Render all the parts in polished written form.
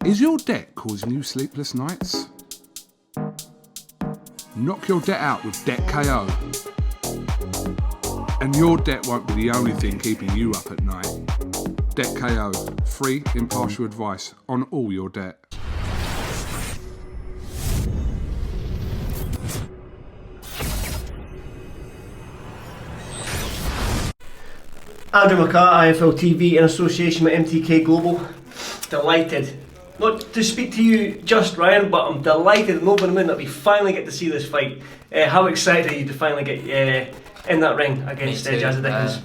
Is your debt causing you sleepless nights? Knock your debt out with Debt KO. And your debt won't be the only thing keeping you up at night. Debt KO. Free, impartial advice on all your debt. Andrew McCART, IFL TV in association with MTK Global. Delighted. Not to speak to you just, Ryan, but I'm delighted and over the moon that we finally get to see this fight. How excited are you to finally get in that ring against Jazza Dickens?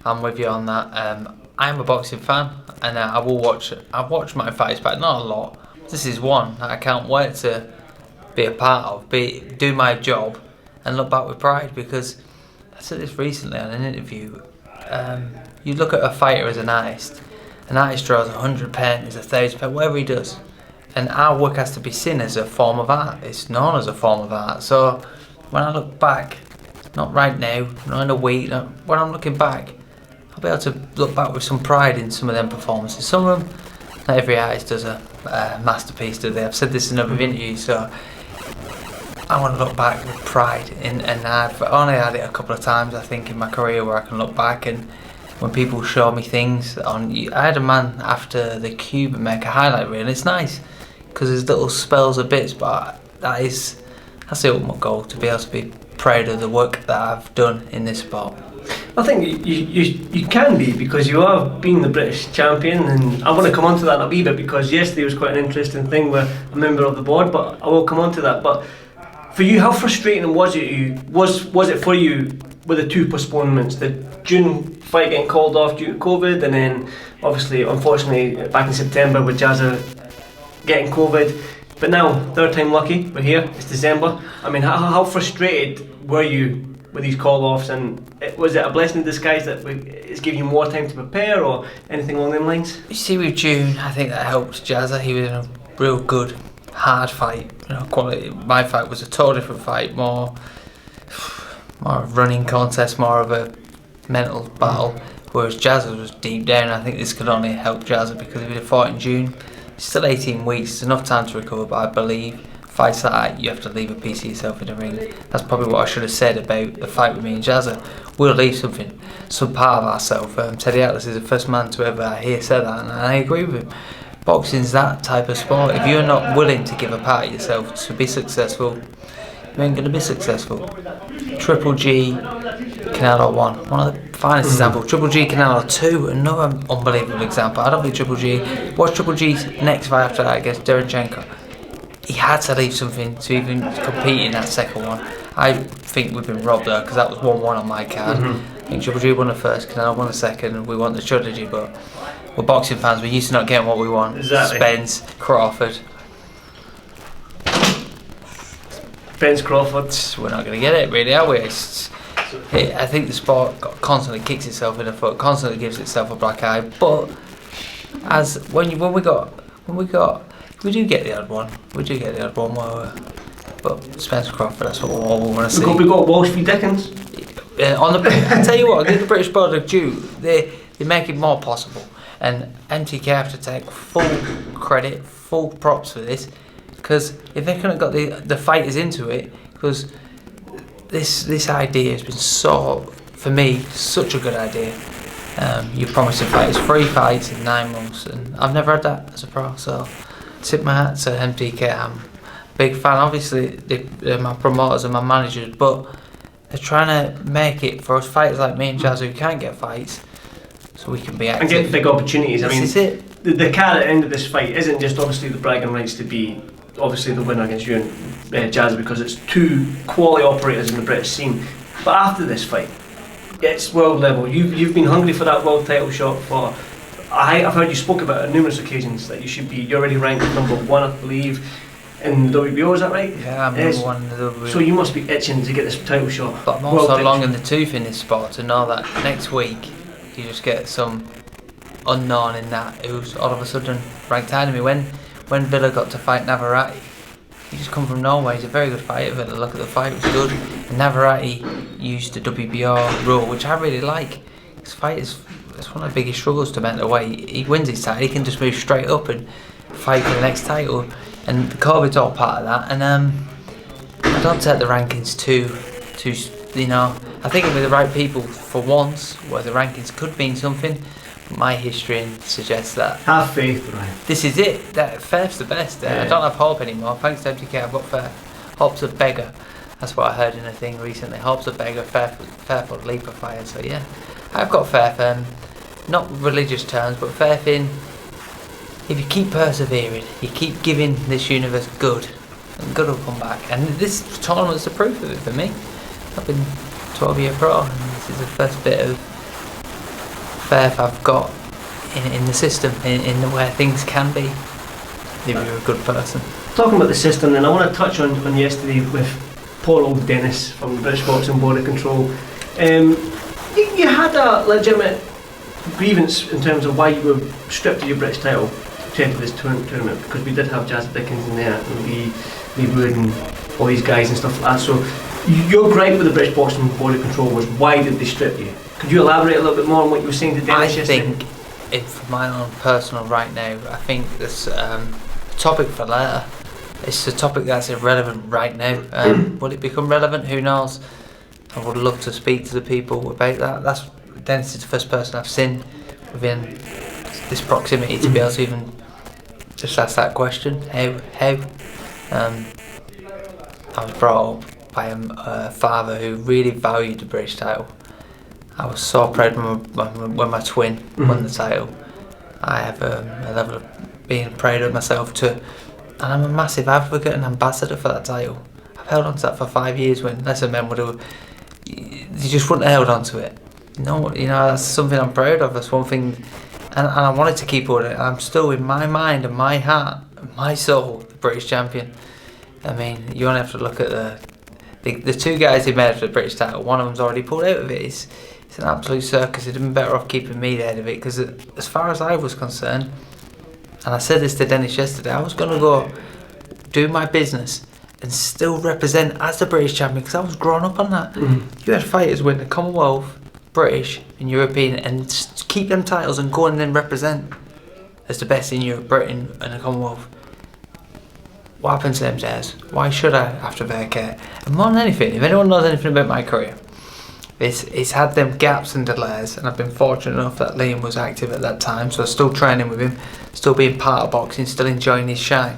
I'm with you on that. I'm a boxing fan, and I will watch. I've watched my fights, but not a lot. This is one that I can't wait to be a part of, do my job, and look back with pride. Because I said this recently on an interview. You look at a fighter as an artist. An artist draws 100 paintings, 1,000 paintings, whatever he does, and our work has to be seen as a form of art. It's known as a form of art. So when I look back, not right now, not in a week, when I'm looking back, I'll be able to look back with some pride in some of them performances. Some of them, not every artist does a masterpiece, do they? I've said this in other interviews, so I want to look back with pride, and I've only had it a couple of times, I think, in my career where I can look back and when people show me things on. I had a man after the Cube make a highlight reel, and it's nice because there's little spells of bits, but that's the ultimate goal, to be able to be proud of the work that I've done in this sport. I think you can be, because you are being the British champion, and I want to come on to that in a wee bit, because yesterday was quite an interesting thing with a member of the board, but I will come on to that. But for you, how frustrating was it for you with the two postponements, the June fight getting called off due to COVID, and then obviously, unfortunately, back in September with Jazza getting COVID, but now, third time lucky, we're here, it's December. I mean, how frustrated were you with these call-offs, and was it a blessing in disguise that it's giving you more time to prepare, or anything along them lines? You see, with June, I think that helped Jazza. He was in a real good, hard fight, quality. My fight was a totally different fight, more a running contest, more of a mental battle, whereas Jazza was deep down. I think this could only help Jazza, because if he'd have fought in June, it's still 18 weeks, there's enough time to recover, but I believe fights like that, you have to leave a piece of yourself in the ring. That's probably what I should have said about the fight with me and Jazza. We'll leave some part of ourselves. Teddy Atlas is the first man to ever hear say that, and I agree with him. Boxing's that type of sport. If you're not willing to give a part of yourself to be successful, you ain't going to be successful. Triple G, Canelo 1, one of the finest examples. Triple G, Canelo 2, another unbelievable example. I don't think Triple G, watch Triple G's next fight after that against Derenchenko. He had to leave something to even compete in that second one. I think we've been robbed there, because that was 1-1 on my card. I think Triple G won the first, Canelo won the second, and we want the strategy, but we're boxing fans, we're used to not getting what we want. Exactly. Spence, Crawford. Spence, Crawford. We're not going to get it, really, are we? I think the sport constantly kicks itself in the foot, constantly gives itself a black eye. But we do get the odd one. But Spence Crawford, that's what we all want to see. We got Walsh v Dickens. I tell you what, I give the British board a due. They make it more possible, and MTK have to take full credit, full props for this, because if they couldn't have got the fighters into it, because this idea has been for me, such a good idea. You promise the fighters 3 fights in 9 months, and I've never had that as a pro, so tip my hat to MTK. I'm a big fan. Obviously, they're my promoters and my managers, but they're trying to make it for us fighters like me and Jazza who can't get fights, so we can be active. And get big opportunities. I mean, this is it. The card at the end of this fight isn't just obviously the bragging rights to be obviously the winner against you and Jazza, because it's two quality operators in the British scene. But after this fight, it's world level. You've been hungry for that world title shot for. I've heard you spoke about it on numerous occasions that you're already ranked number 1, I believe, in the WBO. Is that right? Yeah, I'm number 1 in the WBO. So you must be itching to get this title shot. But I'm also long in the tooth in this sport to know that next week you just get some unknown in that who's all of a sudden ranked higher than me. When Villa got to fight Navarrete, he just come from Norway. He's a very good fighter. Villa, look at the fight, it was good. And Navarrete used the WBO rule, which I really like. His fight is one of the biggest struggles to make the weight. He wins his title, he can just move straight up, and fight for the next title, and COVID's all part of that. And I don't take the rankings too, I think with the right people for once, where the rankings could mean something. My history suggests that. Have faith, Brian. This is it. That Fair's the best. I don't have hope anymore. Thanks to McCART, I've got Fair. Hope's a beggar. That's what I heard in a thing recently. Hope's a beggar, fair for leap of fire. So yeah, I've got faith. Not religious terms, but faith in. If you keep persevering, you keep giving this universe good, and good will come back. And this tournament's the proof of it for me. I've been 12-year pro, and this is the first bit of faith I've got in the system, in the where things can be if you're a good person. Talking about the system, then I want to touch on yesterday with poor old Dennis from the British Boxing Board of Control. You had a legitimate grievance in terms of why you were stripped of your British title to enter this tournament, because we did have Jazza, Dickens in there, and Lee Wood and all these guys and stuff like that. So your gripe with the British Boxing Board of Control was, why did they strip you? Could you elaborate a little bit more on what you were saying to Dennis yesterday? I think, for my own personal right now, I think this topic for later, it's a topic that's irrelevant right now. Will it become relevant? Who knows? I would love to speak to the people about that. Dennis is the first person I've seen within this proximity to be able to even just ask that question. How? I was brought up by a father who really valued the British title. I was so proud when my twin won the title. I have a level of being proud of myself too, and I'm a massive advocate and ambassador for that title. I've held on to that for 5 years when lesser men would have. You just wouldn't have held on to it. No, that's something I'm proud of. That's one thing, and I wanted to keep on it. I'm still in my mind and my heart, and my soul, the British champion. I mean, you only have to look at the two guys who made it for the British title. One of them's already pulled out of it. It's an absolute circus. It'd been better off keeping me ahead of it, because as far as I was concerned, and I said this to Dennis yesterday, I was going to go do my business and still represent as the British champion, because I was growing up on that. You had fighters win the Commonwealth, British and European, and keep them titles and go and then represent as the best in Europe, Britain and the Commonwealth. What happened to them, Jazz? Why should I have to vacate? And more than anything, if anyone knows anything about my career, it's had them gaps and delays, and I've been fortunate enough that Liam was active at that time, so still training with him, still being part of boxing, still enjoying his shine.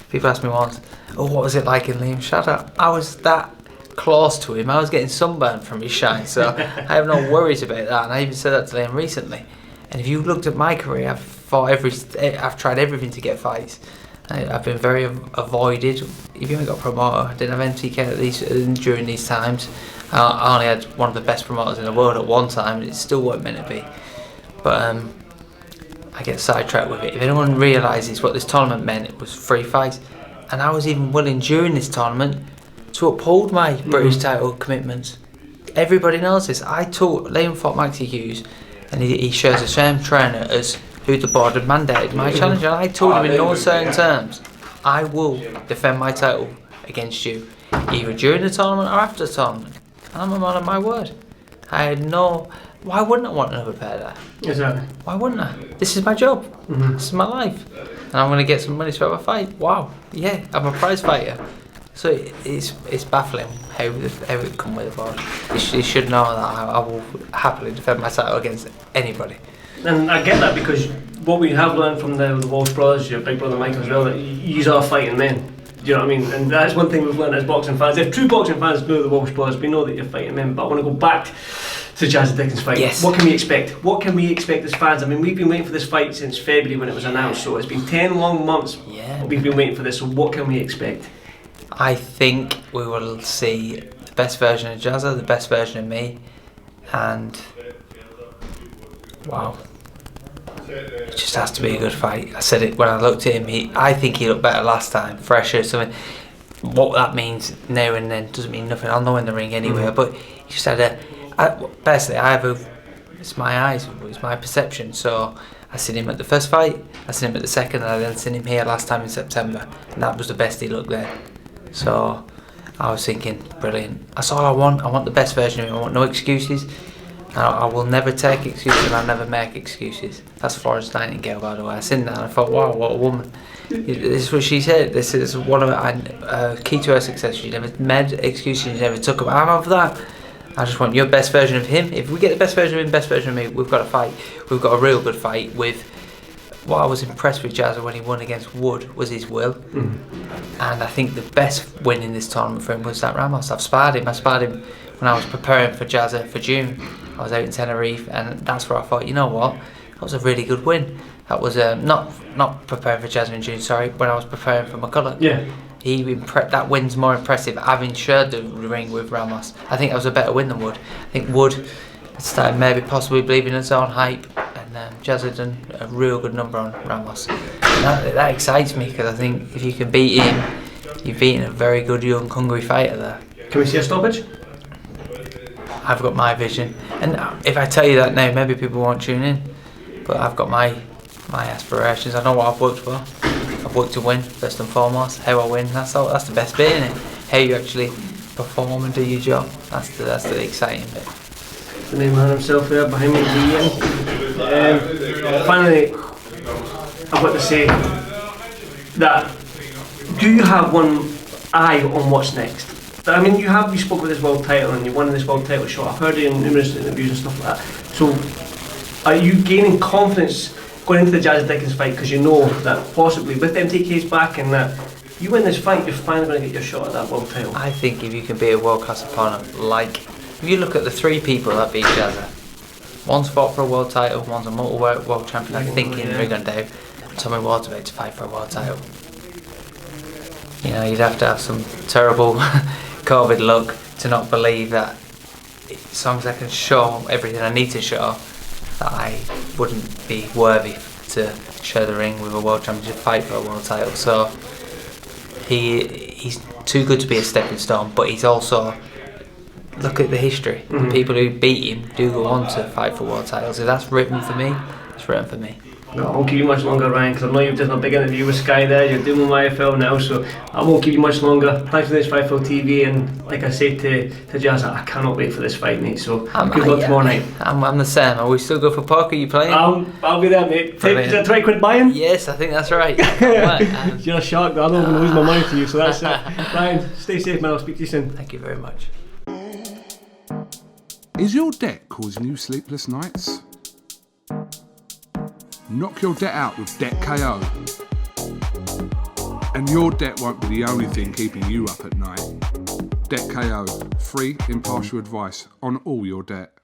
People ask me once, what was it like in Liam? Shut up. I was that close to him. I was getting sunburned from his shine, so I have no worries about that, and I even said that to Liam recently. And if you looked at my career, I've tried everything to get fights. I've been very avoided. If you haven't got a promoter, I didn't have MTK during these times. I only had one of the best promoters in the world at one time, and it still wasn't meant to be. But I get sidetracked with it. If anyone realises what this tournament meant, it was 3 fights, and I was even willing during this tournament to uphold my British title commitments. Everybody knows this. Liam fought Maxie Hughes, and he shares the same trainer as who the board had mandated my challenge, and I told him in no certain terms, I will defend my title against you, either during the tournament or after the tournament. And I'm a man of my word. Why wouldn't I want another pair there? Exactly. Why wouldn't I? This is my job. This is my life. And I'm going to get some money to have a fight. Wow. Yeah, I'm a prize fighter. So it's baffling how it come with the board. You should know that I will happily defend my title against anybody. And I get that, because what we have learned from the Walsh brothers, your big brother Michael as well, that you are fighting men. Do you know what I mean? And that's one thing we've learned as boxing fans. If true boxing fans know the Walsh brothers, we know that you're fighting men. But I want to go back to Jazza Dickens' fight. Yes. What can we expect? What can we expect as fans? I mean, we've been waiting for this fight since February when it was announced, so it's been 10 long months. Yeah. We've been waiting for this, so what can we expect? I think we will see the best version of Jazza, the best version of me, and wow. It just has to be a good fight. I said it when I looked at him. I think he looked better last time, fresher. Something. What that means now and then doesn't mean nothing. I'll know in the ring anyway. But he just had it's my eyes, it's my perception. So I seen him at the first fight, I seen him at the second, and I then seen him here last time in September, and that was the best he looked there. So I was thinking, brilliant. That's all I want. I want the best version of him. I want no excuses. I will never take excuses and I'll never make excuses. That's Florence Nightingale, by the way. I seen that and I thought, wow, what a woman. This is what she said. This is one of key to her success. She never made excuses, she never took them out of that. I just want your best version of him. If we get the best version of him, best version of me, we've got a fight. We've got a real good fight. With what I was impressed with Jazza when he won against Wood was his will. And I think the best win in this tournament for him was that Ramos. I sparred him when I was preparing for Jazza for June. I was out in Tenerife, and that's where I thought, you know what, that was a really good win. That was not preparing for Jazza in June, sorry, when I was preparing for McCART. Yeah. That win's more impressive, having shared the ring with Ramos. I think that was a better win than Wood. I think Wood started maybe possibly believing in his own hype, and Jazza done a real good number on Ramos. That excites me, because I think if you can beat him, you've beaten a very good young hungry fighter there. Can we see a stoppage? I've got my vision, and if I tell you that now, maybe people won't tune in, but I've got my aspirations. I know what I've worked for. I've worked to win, first and foremost. How I win, that's the best bit, isn't it? How you actually perform and do your job, that's the exciting bit. The main man himself there behind me, Ian. Finally, I've got to say that, do you have one eye on what's next? I mean, you spoke with this world title and you won this world title shot. I've heard you in numerous interviews and stuff like that. So, are you gaining confidence going into the Jazza Dickens fight, because you know that possibly with MTK's back and that you win this fight, you're finally going to get your shot at that world title? I think if you can be a world class opponent, like if you look at the three people that beat Jazza, one's fought for a world title, one's a multi world champion, I think, in Rigondeaux, and Tommy Ward's about to fight for a world title. You know, you'd have to have some terrible COVID luck to not believe that, as long as I can show everything I need to show, that I wouldn't be worthy to share the ring with a world championship fight for a world title. So he's too good to be a stepping stone, but he's also, look at the history. The people who beat him do go on to fight for world titles. If that's written for me, it's written for me. No, I won't keep you much longer, Ryan, because I know you've done a big interview with Sky there. You're doing my IFL now, so I won't keep you much longer. Thanks for this FightFul TV, and like I said to Jazza, I cannot wait for this fight, mate. So good luck tomorrow night. I'm the same. Are we still go for poker? You playing? I'll be there, mate. Is that £20 buy-in? Yes, I think that's right. You're a shark, but I'm not going to lose my money to you, so that's it. Ryan, stay safe, man. I'll speak to you soon. Thank you very much. Is your debt causing you sleepless nights? Knock your debt out with Debt KO. And your debt won't be the only thing keeping you up at night. Debt KO, free, impartial advice on all your debt.